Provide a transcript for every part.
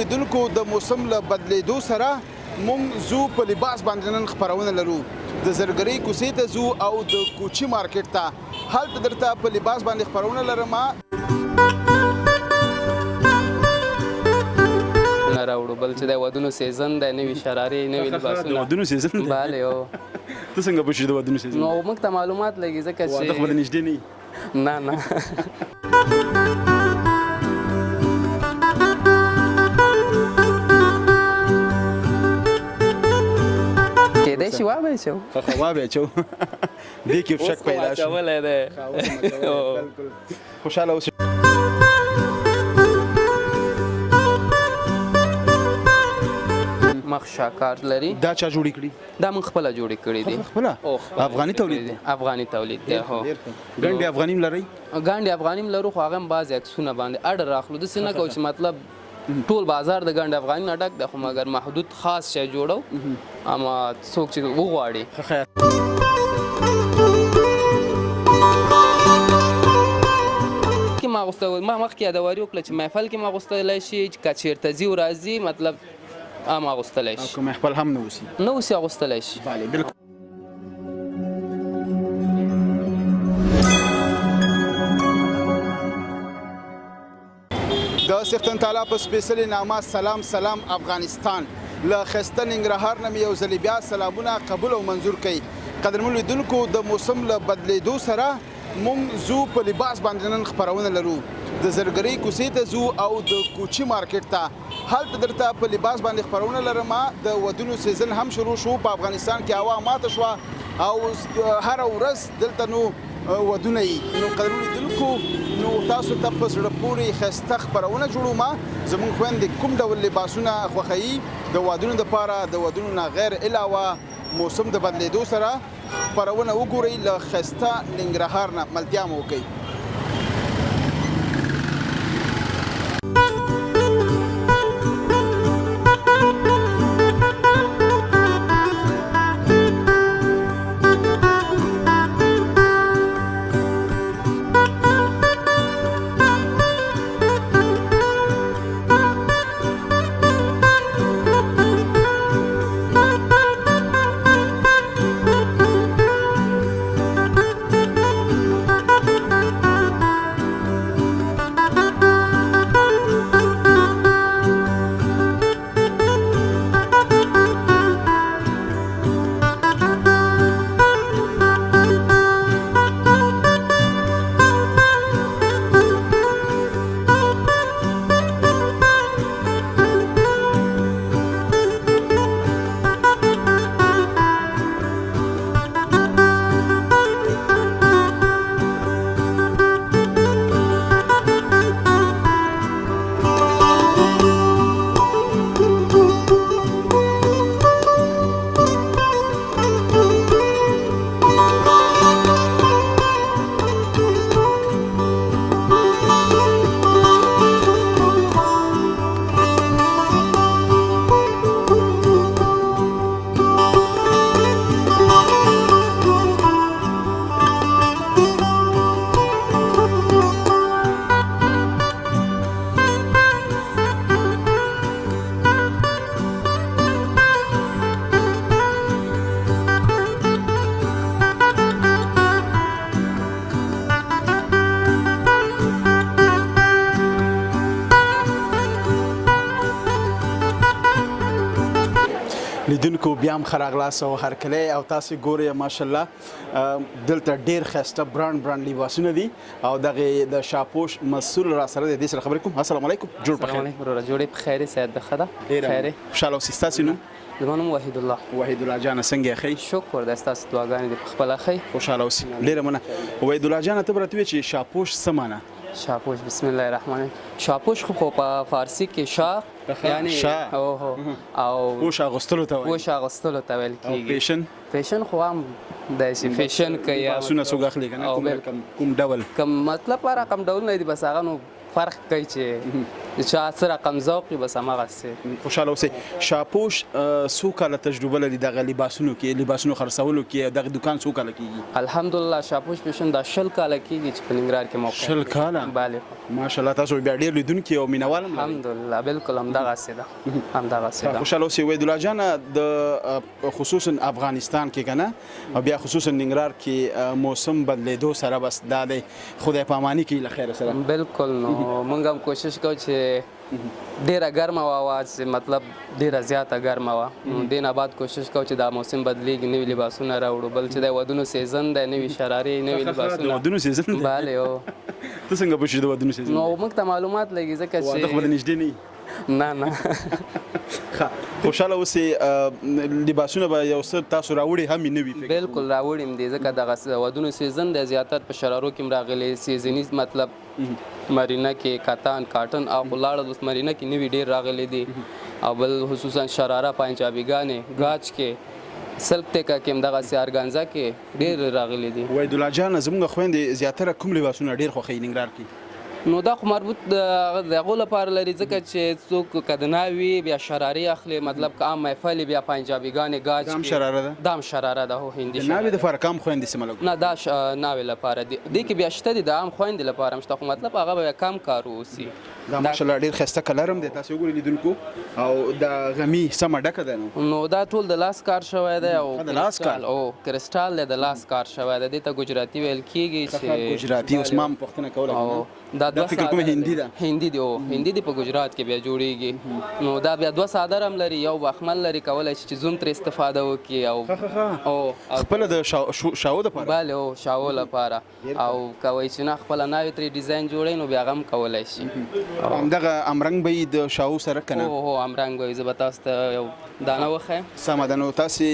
لیدونکو د موسم له بدلیدو سره مونږ زو په لباس باندې نن خپرونه لرو د زرګرۍ کوڅې ته ځو او د کوچي مارکیټ ته هلته درته په لباس باندې خپرونه لرم راوړو بل چې د ودونو سیزن دی نوي شرارې نوي لباسونه د ودونو سیزن دی بله یو ته څنګه پوه شې د ودونو سیزن نو موږ ته معلومات لګي ځکه چې واده خو به نږدې نه نه نه کېدای شي وابه شو خو وابه چو دې کې شک پیدا شو اچولی دی بالکل خوشاله اوسې مخ شاکار لري دا چا جوړې کړي دا موږ خپله جوړې کړي دي خپله افغاني تولید دی افغاني تولید دی هو ګنډې افغاني هم لرئ ګاندې افغاني هم لرو خو هغه هم بعضې عکسونه باندې اډر راخلو داسې نه کوو چې مطلب ټول بازار د ګنډ افغاني نه ډک دی خو مګر محدود خاص شی جوړو اما څوک چې وغواړي ما غوښته ما مخکې یادواري وکړه چې محفل کې ما غوښتلی شي چې که چېرته ځي راځي مطلب ما اغوستلی شي کوم خپل هم نه اوسي نه اوسي اغوستلی شي بله بالکل د سختن تعالی په سپیشلي نامه سلام افغانستان له ښایسته ننګرهار نه مې یو ځلې بیا سلامونه قبول او منظور کړئ قدرمنو لیدونکو د موسم له بدلیدو سره مونږ زو په لباس باندې نن خپرونه لرو د زرګرۍ کوڅې ته ځو او د کوچي مارکیټ ته هلته درته په لباس باندې خپرونه لرم د ودونو سیزن هم شروع شو په افغانستان کې هوا ماته شوه او هره ورځ دلته نو ودونه یي نو قدرمنو لیدونکو نو تاسو ته په زړه پورې ښایسته خپرونه جوړوم زموږ خویندې کوم ډول لباسونه خوښوي د ودونو دپاره د ودونو نه غیر علاوه موسم د بدلیدو سره خپرونه وګورئ له ښایسته ننګرهار نه ملتیا مو وکړئ لیدونکو بیا هم ښه راغلاست او هرکلی او تاسې ګورئ ماشاءالله دلته ډېر ښایسته برانډ لباسونه دي او دغې د شاپوش مسؤل را سره دی دې سره خبرې کوم السلام علیکم جوړ په خیر وروره جوړې په خیر صحت ده ښه ده ډېره خوشحاله اوسئ ستاسې نوم زما نوم وحید الله جانه څنګه یې ښئ شکر ده ستاسو دعاګانې دې په خپله ښئ خوشحاله اوسئ ډېره مننه وحید الله جانه ته به راته وایې چې شاپوش څه معنی شاپوش بسم الله الرحمن الرحیم شاپوش خو په فارسی کې شا یعنی او پوش اغوستلو ته پوش اغوستلو ته ویل کېږي فیشن خو هم داسې فیشن کوي لباسونه څوک اخلي که نه کوم ډول کوم مطلب هر رقم ډولونه دي بس هغه نو فرق کوي چې چې سره رقم ذوق وي بس هماغسې خوشاله اوسئ. شاپوش څو کاله تجربه لري دغه لباسونو خرڅولو کې؟ دغه دکان څو کاله کېږي؟ الحمدلله شاپوش فیشن دا 20 کاله کېږي چې په ننګرهار کې موقع 20 کاله؟ بله ماشاءالله. تاسو بیا ډېر لیدونکي او مینوال هم لرئ. الحمدلله بالکل همدغسې ده همدغسې ده. خوشاله اوسئ. وحید الله جان د خصوصا افغانستان کې که نه او بیا خصوصا ننګرهار کې موسم بدلېدو سره بس دا دی خدای پاماني کوي له خیره سره. بالکل نو موږ هم کوشش کوو چې ډیره ګرمه وه چې مطلب ډیره زیاته ګرمه وه نو دې نه بعد کوشش کوو چې دا موسم بدلیږي نوي لباسونه راوړو. بل چې د ودونو سیزن دی نوي شرارې نوي لباسونه. د ودونو سیزن دی؟ بله هو. ته څنګه پوه شوې د ودونو سیزن؟ نو موږ ته معلومات لګي ځکه چې واده خو به نږدې نه وي. نه خوشاله اوسئ. لباسونه به یو څه تاسو راوړي هم نه وي؟ بالکل راوړي م دي ځکه دغه ودونو سیزن دی زیاتر په شرارو کې هم راغلی سیزني مطلب مارینه کې کاتان کاټن او لاړه اوس مارینه کې نوي ډېر راغلی دي او بل خصوصا شراره پنجابیګانې ګاج کې سلک ټیکه کې هم دغسې ارګانزا کې ډېر راغلی دي. وحید الله جان زموږ خویندې زیاتره کوم لباسونه ډېر خوښوي ننګرهار کې؟ نو دا خو مربوط د هغو لپاره لري ځکه چې څوک کدنا وي بیا شرارې اخلي مطلب که عام محفل بیا پنجابیګانې ګاج دا هم شراره ده؟ دا هم شراره ده هو هندي د ناوې دپاره کم خویندې سیمه لګو؟ نه دا ناوې لپاره دي دې کې بیا شته دي د عام خویندې لپاره هم شته خو مطلب هغه به کم کار واوسي. دا ماشاءالله ډېر ښایسته کلر هم دی تاسو وګورئ لیدونکو او د غمي سمه ډکه ده. نو دا ټول د لاس کار شوی دی او د لاس کار او کرسټال دی د لاس کار شوی دی دې ته ګجراتي ویل کېږي چې ګجراتي. اوس ما هم پوښتنه کوله دا فکر کوم هندي ده؟ هندي دی او هندي دی په ګجرات کې بیا جوړیږي. نو دا بیا 2 صادر هم لري یو بخمل لري کولای شي چې زوم تر استفاده وکړي او خپل د شاو دپاره؟ بله او شاو لپاره او کوي چې نه خپله ناوې ترې ډیزاین جوړوي نو بیا هغه هم کولی شي. همدغه امرنګ به یې د شاو سره که نه؟ هو امرنګ به یې زه به تاسو ته یو دانه وښیم. سمه ده. نو تاسې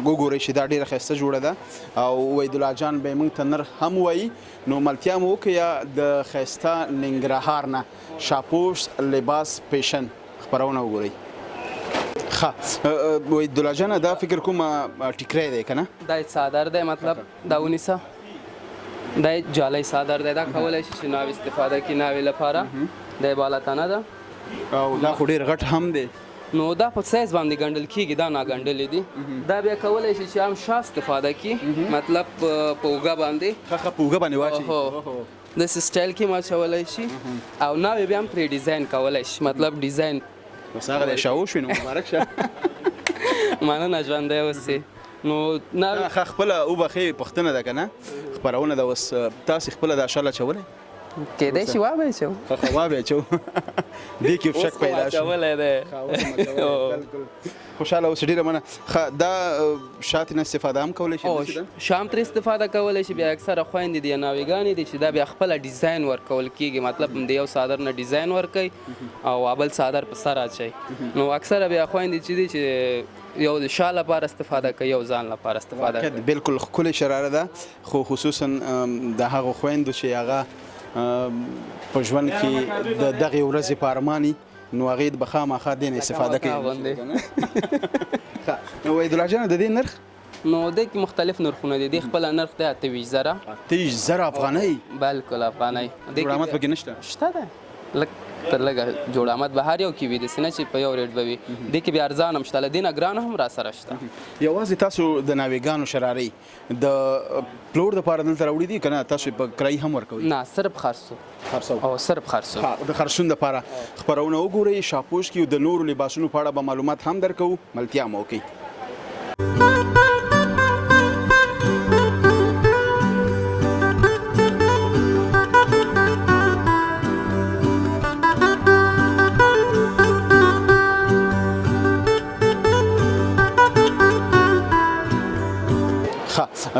وګورئ چې دا ډېره ښایسته جوړه ده او وحید الله جان به یې موږ ته نرخ هم وایي. نو ملتیا مو وکړه یا د ښایسته ننګرهار نه شاپوش لباس فیشن خپرونه وګورئ. ښه وحید الله جانه دا فکر کوم ټیکری دی که نه؟ دا صادر دی مطلب دا ونیسه دا جالی صادر دی دا کولی شي چې ناوې استفاده کړي ناوې لپاره دا بالاتنه ده او دا خو ډېر غټ هم دی. نو دا په سایز باندې ګنډل کېږي دا ناګنډلې دي. دا بیا کولی شي چې هم شا استفاده کړي مطلب په اوږه باندې ښه په اوږه باندې واچوي داسې سټایل کې هم اچولی شي او ناوې بیا هم پرې ډیزاین کولی شي مطلب ډیزاین بس هغه دی شاو شوي نو مبارک شه. مننه ژوندی اوسې. نو ښه خپله وبښئ پوښتنه ده که نه خپرونه ده اوس تاسې خپله دا شال اچولی؟ کېدای شي وابه اچو ښه وابه اچو دې کې شک پیدا شو. اچولی دی خوشاله اوسئ. ډېره مننه. ښه دا شاتې نه استفاده هم کولی شي؟ شام ترې استفاده کولی شي. بیا اکثره خویندې دي یا ناوېګانې دي چې دا بیا خپله ډیزاین ورکول کېږي مطلب د یو صادر نه ډیزاین ورکوي او بل صادر په سر اچوي. نو اکثره بیا خویندې چې دي چې یو د شال لپاره استفاده کوي یو ځان لپاره استفاده کوي. بالکل ښکلې شراره ده خو خصوصا د هغو خویندو چې هغه په ژوند کې د دغې ورځې په ارماني نو هغې به خامخا دې نه استفاده کوي. وحید الله جانه د دې نرخ؟ نو دې کې مختلف نرخونه دي. دې خپله نرخ دی 28,000. 28,000 افغانۍ؟ بالکل افغانۍ. جوړ آمد پکې نشته؟ شته ده لږ تر لږه جوړ آمد به هر یو کې وي داسې نه چې په یو ریټ به وي. دې کې بیا ارزان هم شته له دې نه ګرانه هم را سره شته. یوازې تاسو د ناوېګانو شرارۍ د پلور دپاره دلته راوړي دي که نه تاسو په کرایي هم ورکوئ؟ نه صرف خرڅو او صرف خرڅو. د خرڅون دپاره خپرونه وګورئ شاپوش کې د نورو لباسونو په اړه به معلومات هم درکوو. ملتیا مو وکړئ.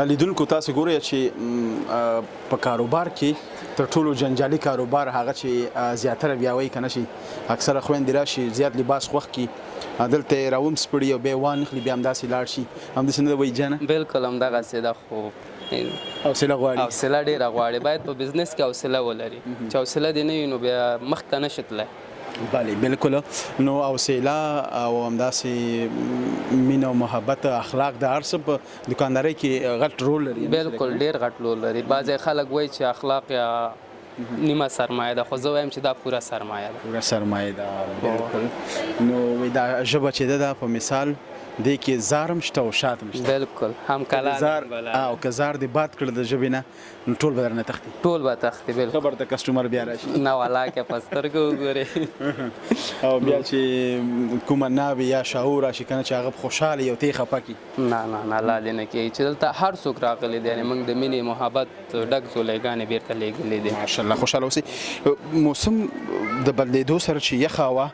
لیدونکو تاسو ګورئ چې په کاروبار کې تر ټولو جنجالي کاروبار هغه چې زیاتره بیا وایي که نه شي اکثره خویندې راشي زیات لباس خوښ کړي دلته یې راومسپړي او بیا یې وانخلي بیا همداسې لاړ شي. همداسې نه ده وایي جانه؟ بالکل همدغسې ده خو حوصله غواړي. حوصله ډېره غواړي. باید په بزنس کې حوصله ولري چې حوصله دې نه وي نو بیا مخ ته نشي تللی. بله بالکل. نو حوصله او همداسې مینه او محبت اخلاق د هر څه په دکاندارۍ کې غټ رول لري. بالکل ډېر غټ رول لري. بعضې خلک وایي چې اخلاق یا نیمه سرمایه ده، خو زه وایم چې دا پوره سرمایه ده. پوره سرمایه ده بالکل. نو وای دا ژبه چې ده په مثال دې کې زار هم شته او شات هم شته. بالکل هم کلام زار او که زار دې باد کړ د ژبې نه نو ټول به درنه تښتي. ټول به تښتي. بالکل خبر ته کسټمر بیا راشي. نه والله که په سترګو وګورې او بیا چې کومه ناوې یا شاعور راشي که نه چې هغه خوشحاله وي او ته یې خفه کړي. نه نه الله دې نه کوي چې دلته هر څوک راغلی دی، یعنې موږ د مینې محبت ډک ځولېګانې بیرته لېږلي دي. ماشاءالله خوشحاله اوسئ. موسم د بدلېدو سره چې یخه هوا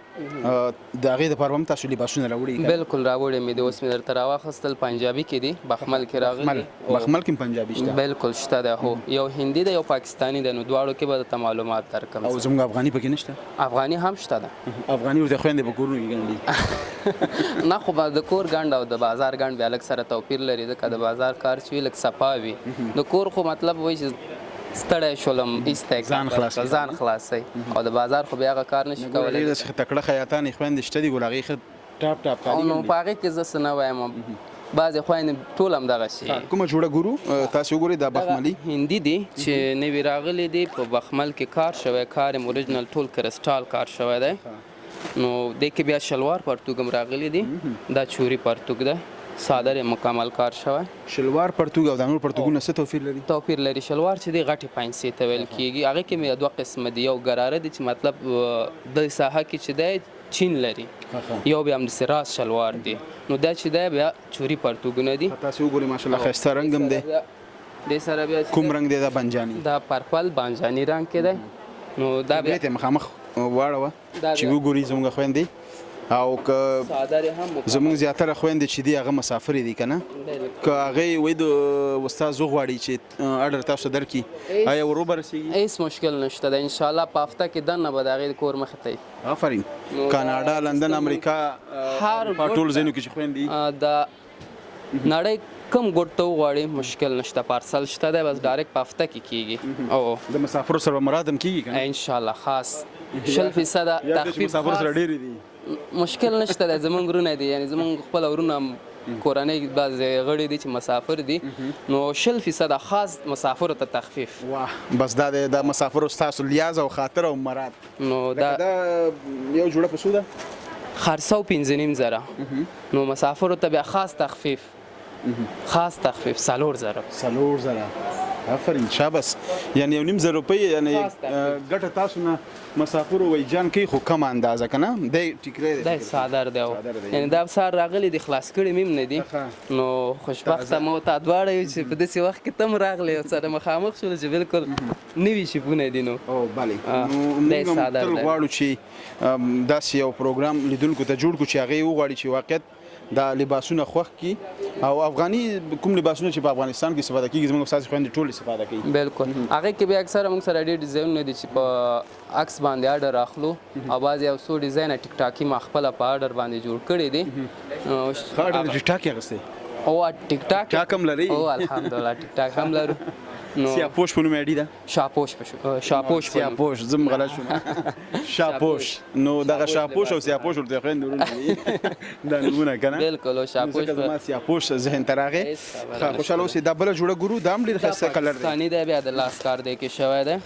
د هغې دپاره هم تاسو لباسونه راوړي؟ بالکل راوړی مې دي. اوس مې درته راواخیستل، پنجابي کې دي، بخمل کې راغلي. بخمل کې هم پنجابي شته؟ بالکل شته ده. هو یو هندي ده یو پاکستاني ده، نو دواړو کې به درته معلومات درکړم. او زموږ افغاني پکې نشته؟ افغاني هم شته ده. افغاني ورته خویندې په کورونو کې ګنډي؟ نه خو د کور ګنډ او د بازار ګنډ بیا لږ سره توپیر لري، ځکه د بازار کار چې وي لږ صفا وي، د کور خو مطلب وایي چې ستړی شولم ایسته ځان خلاصوي، او د بازار خو بیا هغه کار نشي کولی. ډېرې داسې تکړه خیاطانې خویندې شته دي ګل هغې ښه ټاپ ټاپ کالي نو په هغې کې زه څه نه وایم، بعضې خویندې ټول همدغسې. کومه جوړه ګورو تاسې وګورئ دا بخملي هندي دي چې نوي راغلي دي، په بخمل کې کار شوی، کار یې اوریجنل ټول کرسټال کار شوی دی. نو دې کې بیا شلوار پرتوګ هم راغلی دي، دا چوري پرتوګ ده، صادر یې مکمل کار شوی. شلوار پرتوګ او د نور پرتوګونه څه توپیر لري؟ توپیر لري. شلوار چې دی غټې پاینسې ته ویل کېږي، هغې کې مې دوه قسمه دي، یو ګراره دي چې مطلب د ساحه کې چې دی چین لري، یو بیا همداسې راس شلوار دی. نو دا چې دی بیا چوري پرتوګونه دي. تاسې وګورئ ماشاءالله ښایسته رنګ هم دی. دې سره بیا کوم رنګ دی دا بنجاني؟ دا پرپل بانجاني رنګ کې دی. نو دا بیا ته مخامخ واړوه چې وګوري زموږ خویندې، او که زموږ زیاتره خویندې چې دي هغه مسافرې دي که نه، که هغې وایي د استاد وغواړي چې اډر تاسو درکړي، آیا ورو به رسېږي؟ هېڅ مشکل نشته ده، انشاءالله په هفته کې دننه به د هغې کور مخې ته وي. آفرین. کاناډا، لندن، امریکا، په ټولو ځایونو کې چې خویندې د نړۍ کوم ګوټ ته وغواړي مشکل نشته، پارسل شته دی، بس ډایرکټ په هفته کې کېږي. او د مسافرو سره مراد هم کېږي که نه؟ انشاءالله خاص 60% تخفیف. مسافرو سره ډېرې دي مشکل نشته دی، زمونږ ورونه دي، یعنې زمونږ خپل ورونه هم کورنۍ بعضې غړي دي چې مسافر دي، نو 60% خاص مسافرو ته تخفیف. واه بس دا د مسافرو ستاسو لیاز او خاطر او مراد. نو دا یو جوړه په څو ده؟ خرڅو 15,000. نو مسافرو ته بیا خاص تخفیف، خاص تخفیف 4,000. آفرین شاباس. یعنی 1,500 روپۍ، یعنی ګټه تاسو نه مسافرو وای جان کوي، خو کم اندازه که نه دی ټیکری دی، دی صادر دی. یعنې دا سهار راغلی دی، خلاص کړي مې هم نه دي. نو خوشبخته مو تا دواړه یو چې په داسې وخت کې ته هم راغلی او سره مخامخ شولو چې بالکل نوي شیپونه دي. نو بلې موږ هم تل غواړو چې داسې یو پروګرام لیدونکو ته جوړ کړو چې هغې وغواړي چې واقعیت دا لباسونه خوښ کی، او افغاني کوم لباسونه چې په افغانستان کې استفاده کیږي زموږ استاد خويندې ټول استفاده کوي. بالکل هغه کې به اکثره موږ سره ډېر ډیزاینونه دي چې په عکس باندې اډر اخلو، او بعضې یو څو ډیزاین ټیک ټاکي ما خپله په اډر باندې جوړ کړي دي. اډر ټیک ټاک یې اخیستی؟ او ټیک ټاک هم لري؟ او الحمدلله ټیک ټاک هم لرو. سیاپوش په نوم یې ده؟ شاپوش سیاپوش زم غلط شوم. شاپوش. نو دغه شاپوش او سیاپوش ورته خویندې ورونه دي دا نومونه که نه؟ بالکل. او شاپوش زما سیاپوش ذهن ته راغی. خوشحاله اوسئ. دا بله جوړه ګورو، دا هم ډېر ښایسته کلر دی. پاکستاني دی، بیا د لاس کار دی کې شوی دی.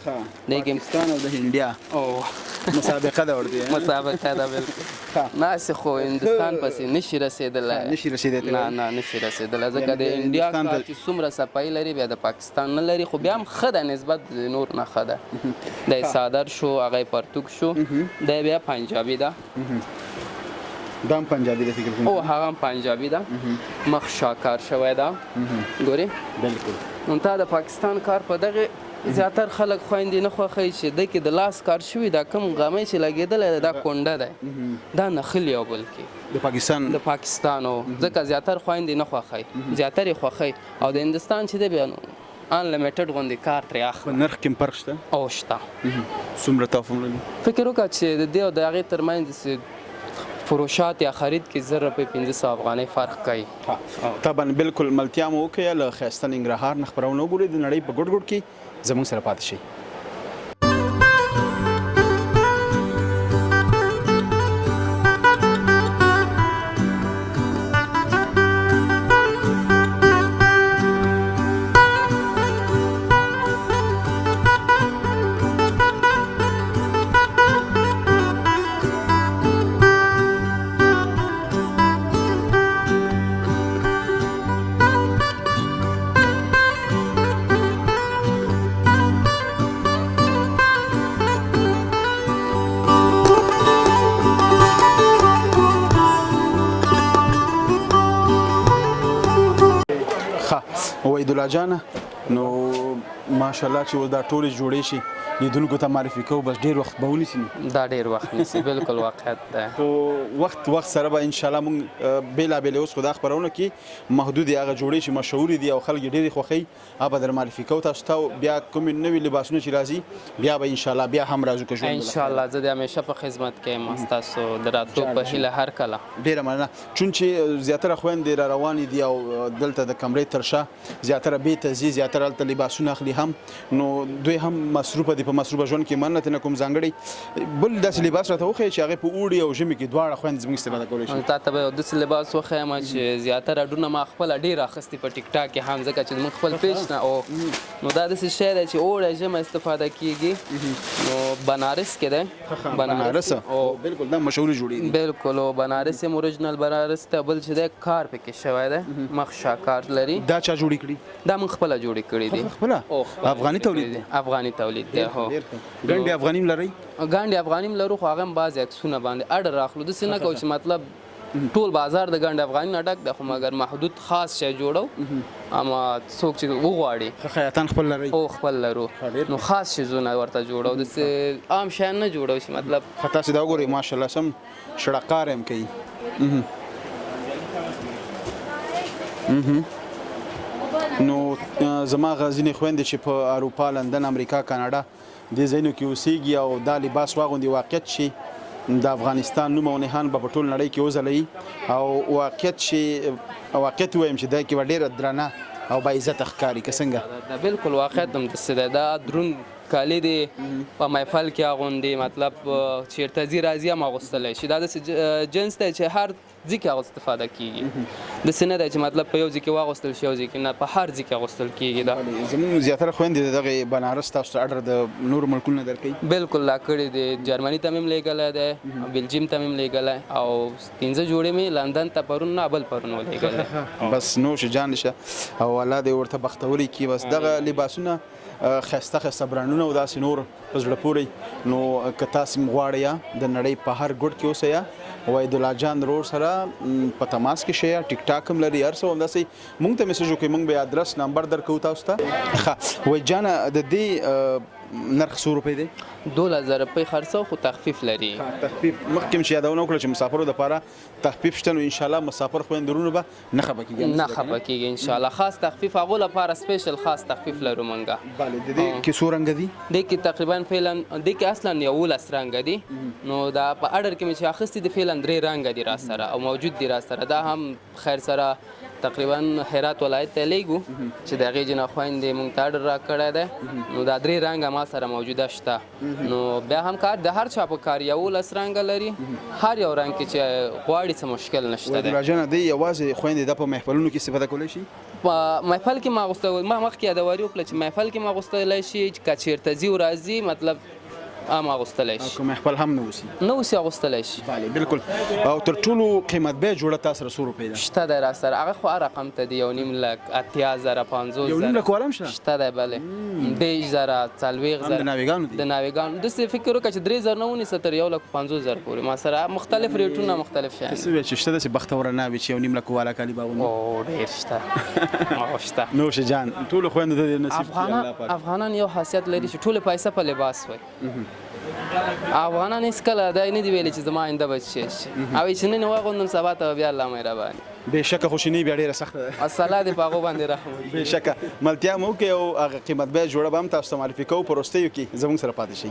پاکستان او د هندیا مسابقه ده ورته. مسابقه ده بالکل. ناسې خو هندوستان پسې نشي رسېدلی. نه نشي رسېدلی، ځکه د هندیا کار چې څومره صفایي لري بیا د پاکستان نه لري، خو بیا هم ښه ده نسبت نور نه ښه ده. دی صادر شو، هغه پرتوګ شو، دی بیا پنجابي ده. دا هم پنجابي ده فکر کوم؟ او هغه هم پنجابي ده، مخ شاکار شوی ده ګورې. بالکل. نو تا د پاکستان کار په دغې زیاتر خلک خویندې نه خوښوي چې دی کې د لاس کار شوي، دا کوم غمی چې لګېدلی دی دا کونډه دی، دا نښلي یو بل کې د پاکستان. او ځکه زیاتر خویندې نه خوښوي، زیاتر یې خوښوي. او د هندوستان چې دی بیا نو انلیمیټډ غوندې کار ترې اخلي. نرخ کې هم فرق شته؟ او شته. څومره توافق لري؟ فکر وکړه چې د دې او د هغې ترمنځ فروشات یا خرید کې 1,500 افغانۍ فرق کوي. طبعا بالکل ملتیا مو وکړه. له ښایسته ننګرهار نه خپرونه وګورئ، د نړۍ په ګوټ ګوټ کې زموږ سره پاتې شئ. وحید الله جان نو ماشاءالله چې دا ټول جوړې شي لیدونکو ته معرفي کوو بس ډیر وخت به ونیسي دا ډیر وخت نیسي بالکل واقعیت ده خو وخت سره به ان شاء الله مونږ بیلابیل اوس خو دا خبرونه کې محدود هغه جوړې چې مشهور دي او خلک ډېرې خوښوي هغه به در معرفي کوو تاسو ته بیا کوم نوي لباسونه چې راځي بیا به ان شاء الله بیا هم راځو که ژوند ان شاء الله زه د همیشه په خدمت کې یم ستاسو د راتلو په هیله هر کله ډیره مننه چون چې زیاتره خویندې را روانې دي او دلته د کمرې تر شا زیاتره بیرته ځي زیاتره هلته لباسونه اخلي هم نو دوی هم مصروفه دي په مصروفه ژوند کې مننه نه کوم ځانګړی بل داسې لباس راته وښیي چې هغې په اوړي او ژمي کې دواړه خویندې زموږ استفاده کولی شي تا ته به یو داسې لباس وښیم چې زیاتره ډونه ما خپله ډېر اخیستي په ټیک ټاک کې هم ځکه چې زموږ خپل پیج نه او نو دا داسې شی دی چې اوړی ژمی استفاده کېږي نو بنارس کې دی بنارس او بالکل دا مشهور جوړې دي بالکل او بنارس هم اوریجنل بنارس ته بل چې دی کار پکې شوی دی مخشا کار لري دا چا جوړې کړي دا موږ خپله جوړې کړي دي خپله افغاني تولید دی افغاني تولید دی هو ګنډې افغاني لري ګاندې افغاني لرو خو هغه هم بعضې عکسونه باندې اډر راخلو داسې نه کوو چې مطلب ټول بازار د ګاندې افغاني نه ډک دی خو مګر محدود خاص شی جوړو اما څوک چې وغواړي خیاطان خپل لري او خپل لرو نو خاص شیزونه ورته جوړو داسې عام شیان نه جوړو چې مطلب خطا سي دا وګورئ ماشاءالله سم شړقار هم کوي نو زما غازینې خويندې چې په اروپا لندن امریکا کاناډا دې ځایونو کې اوسېږي او دا لباس واغوندي واقعیت شي د افغانستان نوم او نښان به په ټول نړۍ کې وځلوي او واقعیت شي واقعیت وایم چې دا کې به ډېره درنه او با عزت ښکاري که څنګه دا بالکل واقعیت هم داسې دی دا دروند کالي دی په محفل کې اغوندي مطلب چېرته ځي راځي هم اغوستلی شي دا داسې جنس دی چې هر ځای کې استفاده کیږي داسې نه دی چې مطلب په یو ځای کې واغوستل شي یو ځای کې نه په هر ځای کې اغوستل کیږي دا زموږ زیاتره خویندې دغه بنارس تاسو ته اډر د نورو ملکونو نه درکوي بالکل لا کړی دی جرمني ته مې هم لیږلی دی بلجیم ته مې هم لیږلی او 15 جوړې مې لندن ته پرون نه بل پرون ولیږلی بس نوش جان شه او الله دې ورته بختوري کړي بس دغه لباسونه خسته برانډونه او داسې نور په زړه پورې نو که تاسو غواړئ د نړۍ په هر ګوټ کې اوسئ وحید الله جان رور سره په تماس کې شئ ټیک ټاک هم لري هر څه همداسې موږ ته میسج وکړئ موږ به ادرس نمبر درکوو تاسو ته وحید جان د دې نرخ څو روپۍ دی 2000 روپۍ خرڅو خو تخفیف لري تخفیف مخکې چې یادونه وکړه چې مسافرو لپاره تخفیف شته نو ان شاء الله مسافر خویندرونو به نه خفه کیږي نه خفه کیږي ان شاء الله خاص تخفیف هغه لپاره سپیشل خاص تخفیف لرو مونږه bale د دې کې څو رنګ دي د کې تقریبا فعلا د کې اصلا یو لس رنګ دي نو دا په اډر کې چې اخستې د فعلا 3 رنګ دي را سره او موجود دي را سره دا هم خیر سره تقریبا هرات ولایت ته لیږو چې د هغې جنا خویندې مونږ ته اډر را کړی دی نو دا 3 رنګه ما سره موجوده شته نو بیا هم کار د هر چا په کار 11 رنګه لري هر یو رنګ کې چې غواړي څه مشکل نشته دی راجنه دی یوازې خویندې د په محفلونو کې استفاده کولی شي په محفل کې ما غوښتل ما مخکې یادواري وکړه چې محفل کې ما غوښتلی شي چې که چېرته ځي او راځي مطلب ما غوښتلی شي که محفل هم نه اوسي نه اوسي اغوښتلی شي bale بالکل او تر ټولو قیمت بیه جوړه تا سره 100 روپۍ ده شته دی را سره هغه خو هر رقم ته دی 1.5 لک 80,000 50,000 1.5 لک والا هم شته شته دی بلې 10,000 40,000 د ناویګانو دي د ناویګانو داسې فکر وکړه چې 3,000 نه ونیسه تر 1,50,000 پورې ما سره مختلف ریټونه مختلف شیان څه وی چې شته داسې بختوره ناوې چې 1.5 لک والا کالي باغونه او ډېر شته شته نوش جان ټولو خویندو ته دې نصیب کړي الله پاک افغانان یو خاصیت لري چې ټول پیسې په لباس وای افغانان هیڅ کله دا نه دی ویلي چې زما آینده به څه شي او چې نن واغوندم سبا ته بیا الله مهرباني بېشکه خوشیني بیا ډېره سخته ده الصلاة دې په هغو باندې رحم وکړي بېشکه ملتیا مو وکړئ او هغه قیمت بیه جوړه به هم تاسو ته معرفي کوو په وروستیو کې زموږ سره پاتې شئ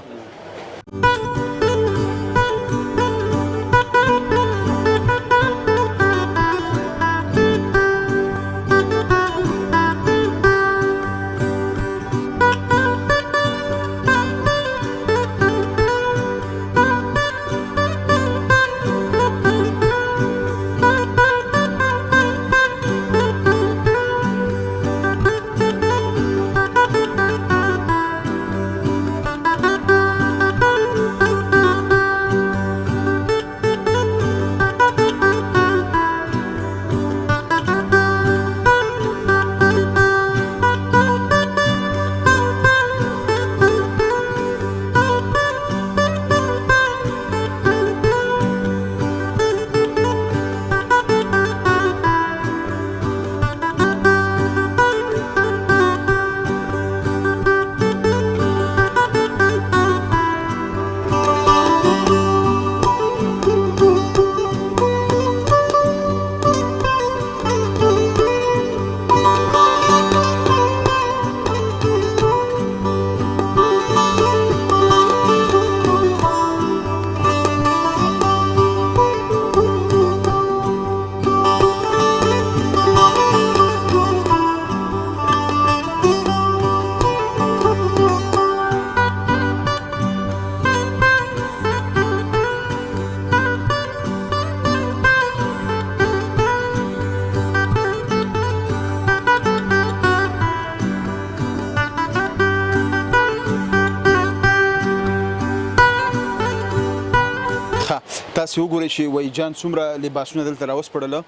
تاسو وګورئ چې وای جان څومره لباسونه دلته راوسپړله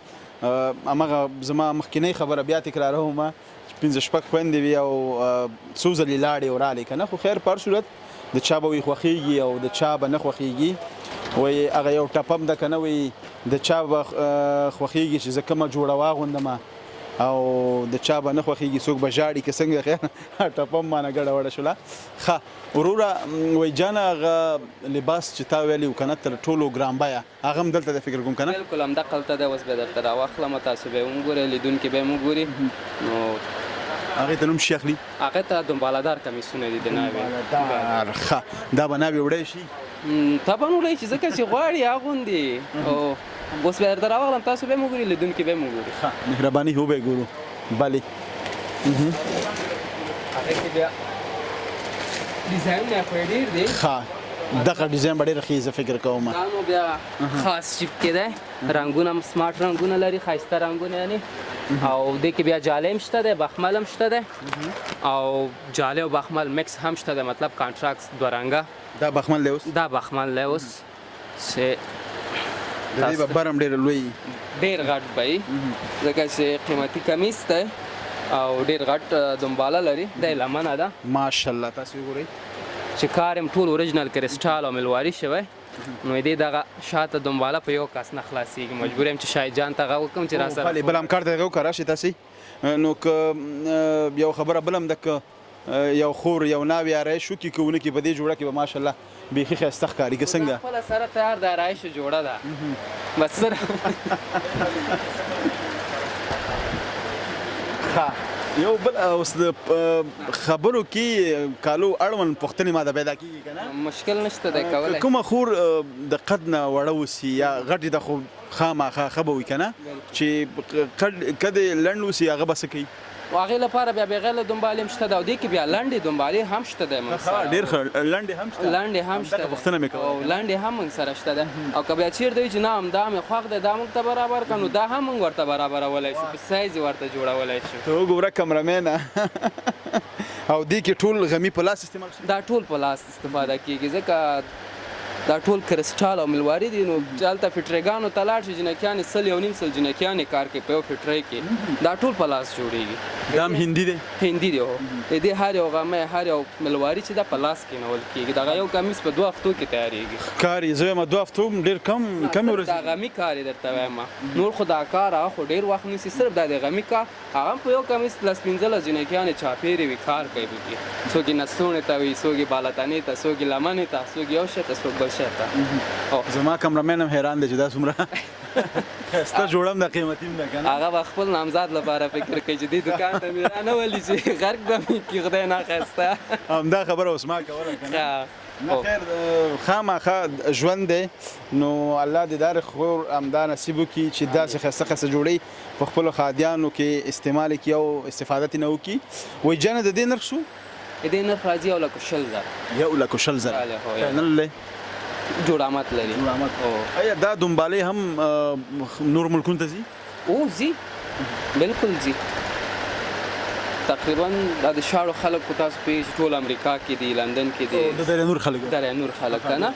هماغه زما مخکینی خبره بیا تکراروم پنځه شپږ خویندې وي او څو ځلې لاړې او رالې که نه خو خیر په هر صورت د چا به وي خوښېږي او د چا به نه خوښېږي وایي هغه یو ټپم ده که نه وایي د چا به خوښېږي چې زه کومه جوړه واغوندم او د چا به نه خوښېږي څوک به ژاړي که څنګه خیر ټپم مانه ګډه وډه شوله ښه وروره وایي جانه هغه لباس چې تا ویلي و که نه تر ټولو ګران بیه هغه هم دلته د فکر کوم که نه بلکل همدقلته ده اوس به درته راواخلم تاسو به یې وګورئ لیدونکي به یې وګوري نو هغې ته نوم شي اخلي هغې ته دنبالهدار کمیسونه دي د ناوې ښه دا به ناوې وړی شي طبعا وړی شي ځکه چې غواړي اغوندي او اوس به درته راواخلم تاسو به یې وګوري لیدونکي به یې وګوري مهرباني هو به یې ګورو بلې هغې کې بیا ډیزاینونه خو یې ډېر دي ښه دغه ډیزاین به ډېر ښه زه فکر کوم دا نو بیا خاص شیپ کې دی رنګونه هم سمارټ رنګونه لري ښایسته رنګونه یعنې او دې کې بیا جالۍ هم شته دی بخمل هم شته دی او جالۍ او بخمل مکس هم شته دی مطلب کانټراکټ دوه رنګه دا بخمل دی اوس دا بخمل دی اوس چې د دې به برم ډېر لوی ډېر غټ به وي ځکه چې قیمتي کمیس دی او ډېر غټ دنباله لري دی لمنه ده ماشاءالله تاسو وګورئ چې کار هم ټول اوریجنل کرسټال او ملواري شوی نو دې دغه شاته دنباله په یو کس نه خلاصېږي مجبور یم چې شاهد جان ته غږ وکړم چې را سره بله بل هم کار ته هغه وکړه راشئ تاسې نو که یو خبره بل هم ده که یو خور یو ناوې آرایش وکړي که ونه کړي په دې جوړه کې به ماشاءالله بیخي ښایسته ښکاري که څنګه خپله سره تیار د آرایشو جوړه ده بس سره یو بل اوس د خبرو کې کالو اړوند پوښتنې ما د پیدا کېږي که نه مشکل نشته دی کولی کومه خور د قد نه وړه اوسي یا غټې ده خو خامخا ښه به وي که نه چې کدې لنډ اوسي هغه به څه کوي و هغې لپاره بیا بغیر دنبالې هم شته ده او دې کې بیا لنډې دنبالې هم شته دی موږ سره ډېر ښه لنډې هم شته لنډې هم شته دغه پوښتنه مې کوله او لنډې هم موږ سره شته ده او که بیا چېرته وي چې نه همدا مې خوښ دی دا موږ ته برابر کړه نو دا هم موږ ورته برابرولی شو په سایز یې ورته جوړولی شو ته وګوره کمرمینه او دې کې ټول غمي په لاس استعمال شي دا ټول په لاس استفاده کېږي ځکه دا ټول کرسټال او ملواري دي نو هلته فټریګانو ته لاړ شي جنکیانې 100 جنکیانې کار کوي په یو فټرۍ کې دا ټول په لاس جوړېږي دا هم هندي دی هندي دی هو د دې هر یو غمی هر یو ملواري چې دا په لاس کېنول کېږي دغه یو کمیس په 2 هفتو کې تیارېږي کار یې زه وایم 2 هفتو ډېر کم ورځې دا غمي کار یې درته وایم نور خو دا کار هغه خو ډېر وخت نیسي صرف دا د غمي کار هغه هم په یو کمیس 15 جنکیانې چاپېرې وي کار کوي پکې څوک یې نستوڼې ته وي څوک یې بالاتنې ته څوک یې لمنې ته څوک یو شی ته څوک بل شی ته زما کمرمین هم حیران دی چې دا څومره ښایسته جوړم د قیمتي هم ده که نه هغه به خپل نامزاد لپاره فکر کوي چې دې دوکان ته مې رانه ولي چې غرق به مې کړي خدای ناښایسته همدا خبره اوس ما کوله که نه نه خیر خامخا ژوند دی نو الله دې دار خور همدا نصیب وکړي چې داسې ښایسته ښایسته جوړۍ په خپلو خادیانو کې استعمال کړي او استفاده ترې نه وکړي وایي جانه د دې نرخ څو د دې نرخ راځي 1,10,000 نه جوړامت لري آیا دا دنبالې هم نور ملکونو ته ځي او ځي بلکل ځي تقریبا دا د شاړو خلک خو تاسو پوهېږئ چې ټول امریکا کې دي لندن کې دي د دره نور خلک که نه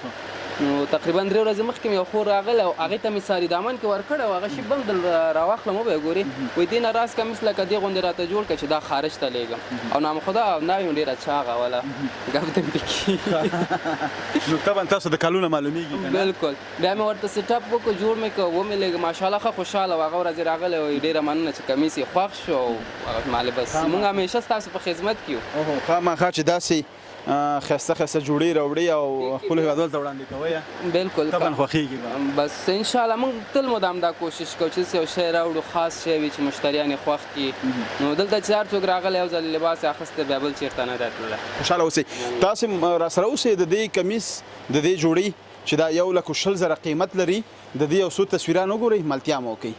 نو تقریبا 3 ورځې مخکې مې یو خور راغلی او هغې ته مې ساري دامن کې ورکړی او هغه شي بم دل راواخلم وبه یې ګورې وایي دې نه راز کمیس لکه دې غوندې راته جوړ کړه چې دا خارج ته لیږم او نامخدا ناوې مې ډېره چاغه وله ګپ دم پې کېږي نو طبعا تاسو د کلونه معلومیږي بلکل بیا مې ورته سیټ اپ وکړو جوړ مې کړ ومې لږ ماشاءالله ښه خوشحاله و هغه ورځې راغلی وایي ډېره مننه چې کمیس یې خوښ شو او مالې بس موږ همیشه ستاسو په خدمت کې یو خامخا چې داسې ښایسته ښایسته جوړې راوړي او خپلو هیوادوالو ته وړاندې کوئ بلکل طبعا خوښېږي بس انشاءالله موږ تل مدام دا کوشش کوو چې یو شی راوړو خاص شی وي چې مشتریان یې خوښ کړي نو دلته چې هر څوک راغلی یو ځل لباس یې اخیستی بیا بل چېرته نه دی تللی خوشحاله اوسئ تاسې راسره اوسئ د دې کمیس د دې جوړۍ چې دا 1,20,000 قیمت لري د دې یو څو تصویران وګورئ ملتیا مو وکړئ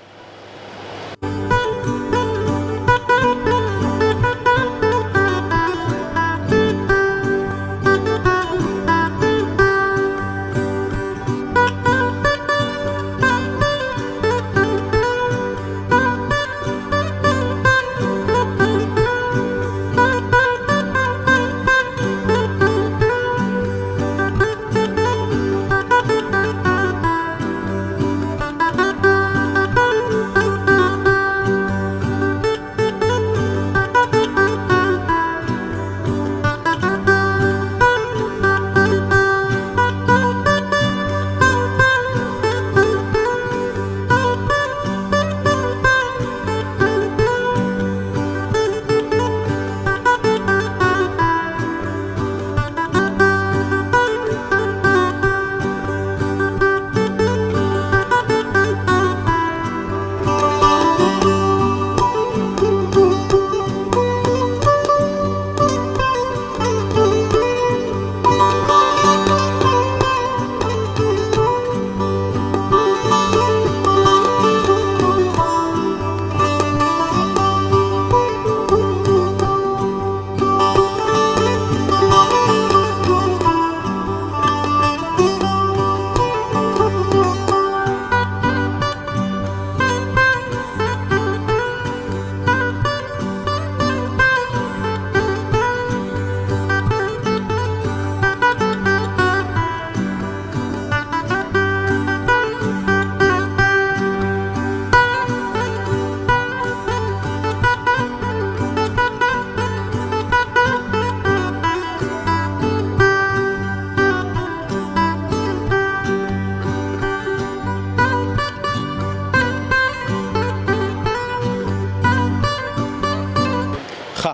ښه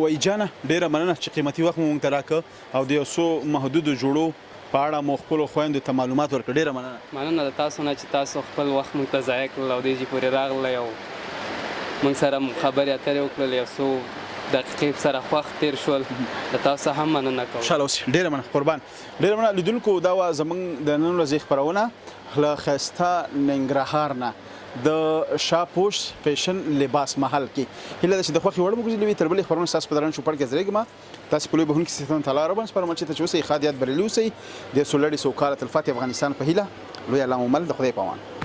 وای جانه ډیره مننه چې قیمتي وخت مو موږ ته راکړه او د یو څو محدودو جوړو په اړه مو خپلو خویندو ته معلومات ورکړه. ډیره مننه د تاسو نه چې تاسو خپل وخت موږ ته ضایع کړل او دې پورې راغلی او موږ سره خبرې اترې وکړلې یو څو دقیقې سره خوښ تیر شول. د تاسو هم مننه کوم. خوشحاله اوسئ. ډیره مننه قربان. ډیره مننه لیدونکو. دا وه زموږ د نن ورځې خپرونه له ښایسته ننګرهار نه د شاپوش فیشن لباس محل کې. هیله ده چې د خوښې وړ مو ګرځېدلې وي. تر بلې خبرونه ستاسو په درانه چوپړ کې زرېږم. تاسې په لوی بهونکي سیستم ته لاره وباسئ. سپارم چې ته چې اوسئ ښاد یاد بریالي اوسئ. د سولړې سوکاله تلفاتې افغانستان په هیله. لوی الله مو مل. د خدای په امان.